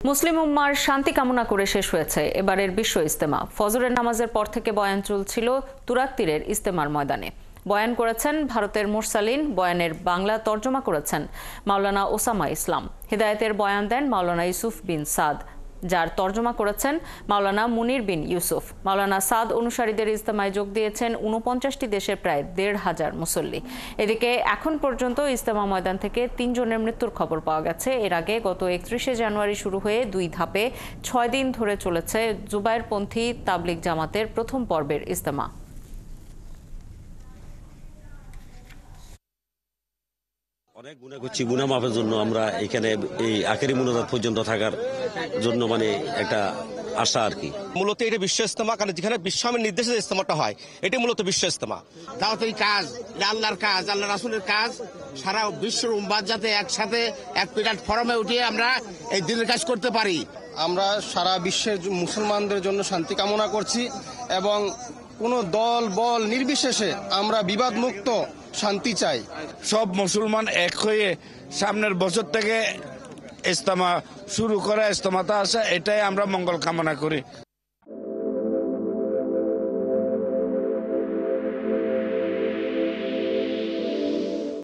মুসলিম উম্মার শান্তি কামনা করে শেষ হয়েছে এবারের বিশ্ব ইজতেমা। ফজরের নামাজের পর থেকে বয়ান চলছিল তুরাগ তীরের ইজতেমার ময়দানে। বয়ান করেছেন ভারতের মুরসালিন, বয়ানের বাংলা তর্জমা করেছেন মাওলানা ওসামা ইসলাম। হিদায়াতের বয়ান দেন মাওলানা ইউসুফ বিন সাদ, যার তর্জমা করেছেন মাওলানা মুনির বিন ইউসুফ। মাওলানা সাদ অনুসারীদের ইজতেমায় যোগ দিয়েছেন ৪৯টি দেশের প্রায় ১৫০০ মুসল্লি। এদিকে এখন পর্যন্ত ইজতেমা ময়দান থেকে ৩ জনের মৃত্যুর খবর পাওয়া গেছে। এর আগে গত ৩১শে জানুয়ারি শুরু হয়ে ২ ধাপে ৬ দিন ধরে চলেছে জুবায়েরপন্থী তাবলিগ জামাতের প্রথম পর্বের ইজতেমা। অনেক গুনাহ করছি, গুনাহ মাফের জন্য আমরা এখানে এই আখেরি মুনাজাত পর্যন্ত থাকার জন্য একটা আশা আর কি। মূলত এটা বিশ্ব ইজতেমা, কারণ যেখানে বিশ্বের নির্দেশে ইজতেমাটা হয় এটি মূলত বিশ্ব ইজতেমা। দাওয়াতের কাজ, আল্লাহর কাজ, আল্লাহ রাসূলের কাজ, সারা বিশ্বের উম্মাত যাতে একসাথে এক প্ল্যাটফর্মে উঠে আমরা এই দিনের কাজ করতে পারি। আমরা সারা বিশ্বের মুসলমানদের জন্য শান্তি কামনা করছি এবং কোনো দল বল নির্বিশেষে আমরা বিবাদ মুক্ত শান্তি চাই। সব মুসলমান এক হয়ে সামনের বছর থেকে ইজতেমা শুরু করে ইজতেমাতে আসা, এটাই আমরা মঙ্গল কামনা করি।